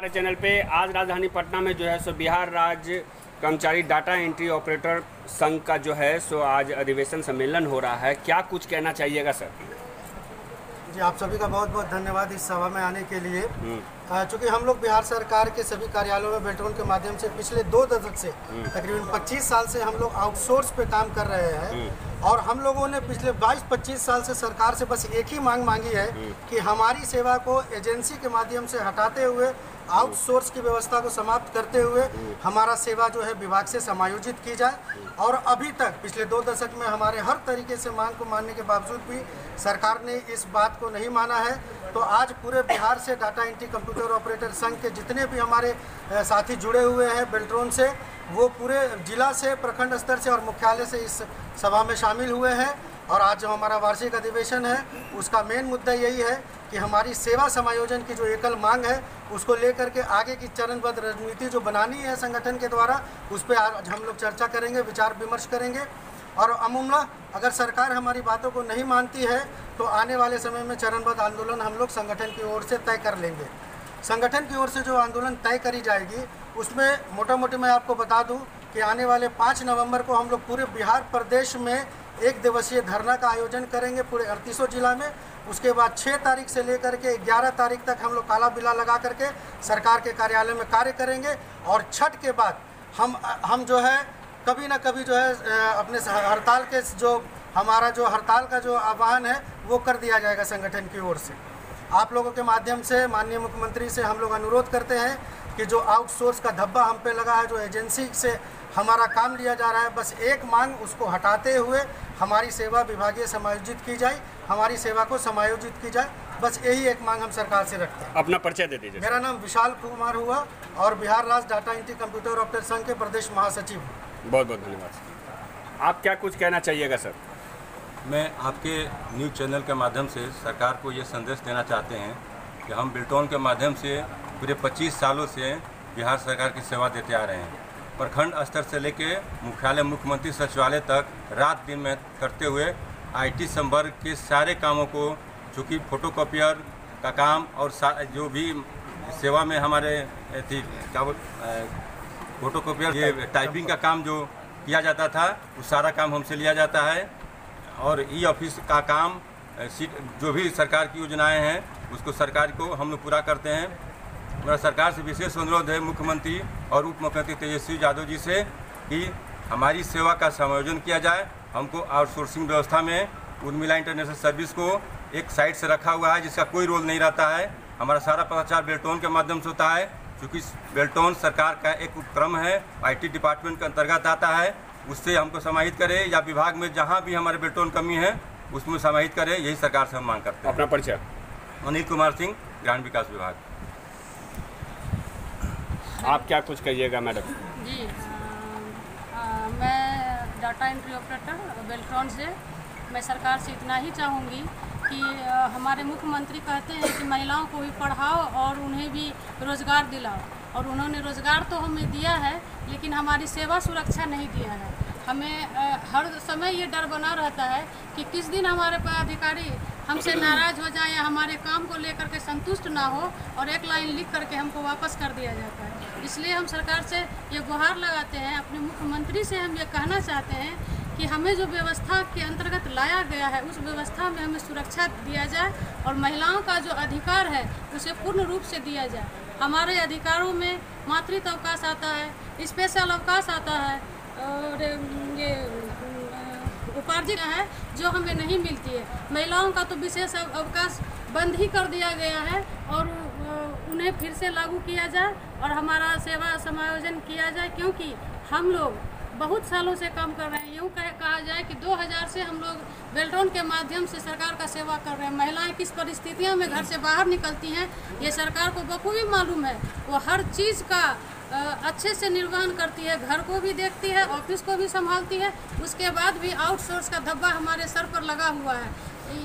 Channel पे आज राजधानी पटना में जो है सो बिहार राज्य कर्मचारी डाटा एंट्री ऑपरेटर संघ का जो है सो आज अधिवेशन सम्मेलन हो रहा है। क्या कुछ कहना चाहिएगा सर? जी, आप सभी का बहुत बहुत धन्यवाद इस सभा में आने के लिए। चूँकि हम लोग बिहार सरकार के सभी कार्यालयों में बेल्ट्रॉन के माध्यम से पिछले 2 दशक से तकरीबन 25 साल से हम लोग आउटसोर्स पे काम कर रहे हैं और हम लोगों ने पिछले 22-25 साल से सरकार से बस एक ही मांग मांगी है कि हमारी सेवा को एजेंसी के माध्यम से हटाते हुए आउटसोर्स की व्यवस्था को समाप्त करते हुए हमारा सेवा जो है विभाग से समायोजित की जाए। और अभी तक पिछले 2 दशक में हमारे हर तरीके से मांग को मानने के बावजूद भी सरकार ने इस बात को नहीं माना है। तो आज पूरे बिहार से डाटा एंट्री कंप्यूटर ऑपरेटर संघ के जितने भी हमारे साथी जुड़े हुए हैं बेल्ट्रॉन से, वो पूरे जिला से, प्रखंड स्तर से और मुख्यालय से इस सभा में शामिल हुए हैं। और आज जो हमारा वार्षिक अधिवेशन है उसका मेन मुद्दा यही है कि हमारी सेवा समायोजन की जो एकल मांग है उसको लेकर के आगे की चरणबद्ध रणनीति जो बनानी है संगठन के द्वारा, उस पर आज हम लोग चर्चा करेंगे, विचार विमर्श करेंगे। और अमूमन अगर सरकार हमारी बातों को नहीं मानती है तो आने वाले समय में चरणबद्ध आंदोलन हम लोग संगठन की ओर से तय कर लेंगे। संगठन की ओर से जो आंदोलन तय करी जाएगी उसमें मोटा मोटी मैं आपको बता दूं कि आने वाले 5 नवंबर को हम लोग पूरे बिहार प्रदेश में 1 दिवसीय धरना का आयोजन करेंगे पूरे 38 जिला में। उसके बाद 6 तारीख से लेकर के 11 तारीख तक हम लोग काला बिला लगा करके सरकार के कार्यालय में कार्य करेंगे। और छठ के बाद हम जो है कभी ना कभी जो है अपने हड़ताल के जो हमारा जो हड़ताल का जो आह्वान है वो कर दिया जाएगा संगठन की ओर से। आप लोगों के माध्यम से माननीय मुख्यमंत्री से हम लोग अनुरोध करते हैं कि जो आउटसोर्स का धब्बा हम पे लगा है, जो एजेंसी से हमारा काम लिया जा रहा है, बस एक मांग उसको हटाते हुए हमारी सेवा विभागीय समायोजित की जाए, हमारी सेवा को समायोजित की जाए। बस यही एक मांग हम सरकार से रखते हैं। अपना परिचय दे दीजिए। मेरा नाम विशाल कुमार हुआ और बिहार राज्य डाटा एंट्री कंप्यूटर ऑपरेटर संघ के प्रदेश महासचिव हूँ। बहुत बहुत धन्यवाद। आप क्या कुछ कहना चाहिएगा सर? मैं आपके न्यूज़ चैनल के माध्यम से सरकार को ये संदेश देना चाहते हैं कि हम बेल्ट्रॉन के माध्यम से पूरे 25 सालों से बिहार सरकार की सेवा देते आ रहे हैं। प्रखंड स्तर से लेके मुख्यालय मुख्यमंत्री सचिवालय तक रात दिन में करते हुए IT संवर्ग के सारे कामों को, चूँकि फोटोकॉपियर का काम और जो भी सेवा में हमारे थी क्या फोटोकॉपियर ये टाइपिंग का काम जो किया जाता था वो सारा काम हमसे लिया जाता है। और ऑफिस का काम जो भी सरकार की योजनाएं हैं उसको सरकार को हम लोग पूरा करते हैं। मेरा सरकार से विशेष अनुरोध है मुख्यमंत्री और उप मुख्यमंत्री तेजस्वी यादव जी से कि हमारी सेवा का समायोजन किया जाए। हमको आउटसोर्सिंग व्यवस्था में उर्मिला इंटरनेशनल सर्विस को एक साइड से रखा हुआ है जिसका कोई रोल नहीं रहता है। हमारा सारा पत्राचार बेल्ट्रॉन के माध्यम से होता है, क्योंकि बेल्ट्रॉन सरकार का एक उपक्रम है, IT डिपार्टमेंट के अंतर्गत आता है। उससे हमको समाहित करे या विभाग में जहाँ भी हमारे बेल्ट्रॉन कमी है उसमें समाहित करे, यही सरकार से हम मांग करते हैं। अपना परिचय। अनिल कुमार सिंह, ग्रामीण विकास विभाग। आप क्या कुछ कहिएगा मैडम? जी, मैं डाटा एंट्री ऑपरेटर बेल्ट्रॉन से मैं सरकार से इतना ही चाहूँगी कि हमारे मुख्यमंत्री कहते हैं कि महिलाओं को भी पढ़ाओ और उन्हें भी रोज़गार दिलाओ, और उन्होंने रोज़गार तो हमें दिया है लेकिन हमारी सेवा सुरक्षा नहीं दिया है। हमें हर समय ये डर बना रहता है कि किस दिन हमारे पदाधिकारी हमसे नाराज़ हो जाए या हमारे काम को लेकर के संतुष्ट ना हो और एक लाइन लिख करके हमको वापस कर दिया जाता है। इसलिए हम सरकार से ये गुहार लगाते हैं, अपने मुख्यमंत्री से हम ये कहना चाहते हैं कि हमें जो व्यवस्था के अंतर्गत लाया गया है उस व्यवस्था में हमें सुरक्षा दिया जाए और महिलाओं का जो अधिकार है उसे पूर्ण रूप से दिया जाए। हमारे अधिकारों में मातृत्व अवकाश आता है, स्पेशल अवकाश आता है और ये उपार्जित है जो हमें नहीं मिलती है। महिलाओं का तो विशेष अवकाश बंद ही कर दिया गया है और उन्हें फिर से लागू किया जाए और हमारा सेवा समायोजन किया जाए, क्योंकि हम लोग बहुत सालों से काम कर रहे हैं। यूँ कहा जाए कि 2000 से हम लोग बेल्ट्रॉन के माध्यम से सरकार का सेवा कर रहे हैं। महिलाएं किस परिस्थितियों में घर से बाहर निकलती हैं ये सरकार को बखूबी मालूम है। वो हर चीज़ का अच्छे से निर्वहन करती है, घर को भी देखती है, ऑफिस को भी संभालती है, उसके बाद भी आउटसोर्स का धब्बा हमारे सर पर लगा हुआ है।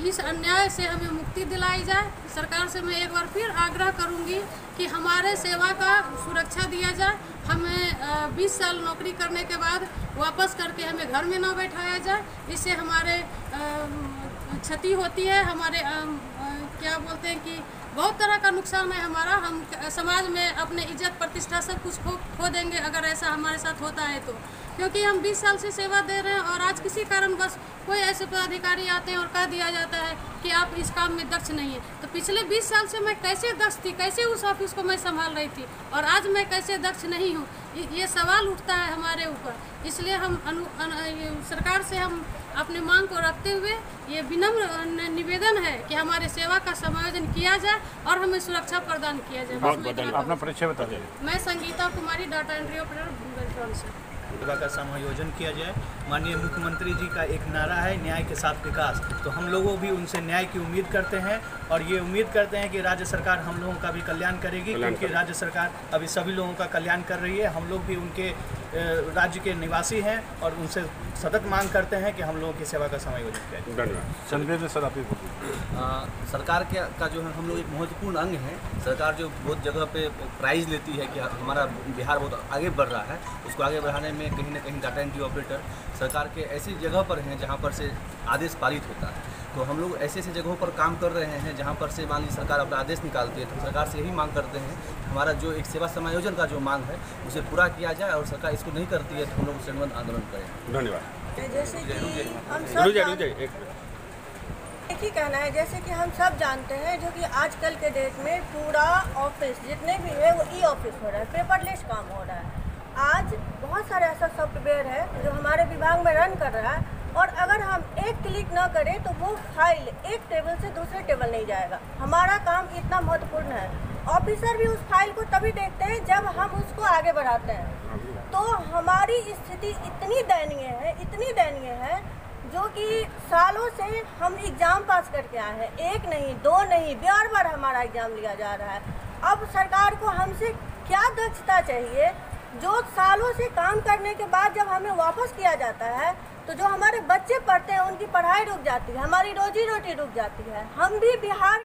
इस अन्याय से हमें मुक्ति दिलाई जाए। सरकार से मैं एक बार फिर आग्रह करूंगी कि हमारे सेवा का सुरक्षा दिया जाए। हमें 20 साल नौकरी करने के बाद वापस करके हमें घर में ना बैठाया जाए। इससे हमारे क्षति होती है, हमारे क्या बोलते हैं कि बहुत तरह का नुकसान है हमारा। हम समाज में अपने इज्जत प्रतिष्ठा सब कुछ खो देंगे अगर ऐसा हमारे साथ होता है तो, क्योंकि हम 20 साल से सेवा दे रहे हैं और आज किसी कारण बस कोई ऐसे पदाधिकारी आते हैं और कह दिया जाता है कि आप इस काम में दक्ष नहीं है। तो पिछले 20 साल से मैं कैसे दक्ष थी, कैसे उस ऑफिस को मैं संभाल रही थी और आज मैं कैसे दक्ष नहीं हूँ, ये सवाल उठता है हमारे ऊपर। इसलिए हम सरकार से हम अपने मांग को रखते हुए ये विनम्र निवेदन है कि हमारे सेवा का समायोजन किया जाए और हमें सुरक्षा प्रदान किया जाए। अपना परिचय बता दें। मैं संगीता कुमारी, डाटा एंट्री ऑपरेटर बेल्ट्रॉन से। सेवा का समायोजन किया जाए। माननीय मुख्यमंत्री जी का एक नारा है न्याय के साथ विकास, तो हम लोगों भी उनसे न्याय की उम्मीद करते हैं और ये उम्मीद करते हैं कि राज्य सरकार हम लोगों का भी कल्याण करेगी, क्योंकि राज्य सरकार अभी सभी लोगों का कल्याण कर रही है। हम लोग भी उनके राज्य के निवासी हैं और उनसे सतत मांग करते हैं कि हम लोगों की सेवा का समायोजन किया जाए। धन्यवाद सर। आप सरकार का जो है हम लोग एक महत्वपूर्ण अंग है। सरकार जो बहुत जगह पे प्राइज़ लेती है कि हमारा बिहार बहुत आगे बढ़ रहा है, उसको आगे बढ़ाने में कहीं ना कहीं डाटा एंट्री ऑपरेटर सरकार के ऐसी जगह पर हैं जहाँ पर से आदेश पारित होता है। तो हम लोग ऐसे ऐसे जगहों पर काम कर रहे हैं जहाँ पर से मान लीजिए सरकार अपना आदेश निकालती है, तो सरकार से यही मांग करते हैं हमारा जो एक सेवा समायोजन का जो मांग है उसे पूरा किया जाए और सरकार इसको नहीं करती है तो हम लोग उससे आंदोलन करें। धन्यवाद। जैसे कि हम सब एक ही कहना है, जैसे कि हम सब जानते हैं जो कि आजकल के डेट में पूरा ऑफिस जितने भी है वो ई ऑफिस हो रहा है, पेपरलेस काम हो रहा है। आज बहुत सारे ऐसा सॉफ्टवेयर है जो हमारे विभाग में रन कर रहा है और अगर हम एक क्लिक ना करें तो वो फाइल एक टेबल से दूसरे टेबल नहीं जाएगा। हमारा काम इतना महत्वपूर्ण है, ऑफिसर भी उस फाइल को तभी देखते हैं जब हम उसको आगे बढ़ाते हैं। तो हमारी स्थिति इतनी दयनीय है जो कि सालों से हम एग्ज़ाम पास करके आए हैं, एक नहीं दो नहीं बार हमारा एग्ज़ाम लिया जा रहा है। अब सरकार को हमसे क्या दक्षता चाहिए जो सालों से काम करने के बाद जब हमें वापस किया जाता है तो जो हमारे बच्चे पढ़ते हैं उनकी पढ़ाई रुक जाती है, हमारी रोजी रोटी रुक जाती है। हम भी बिहार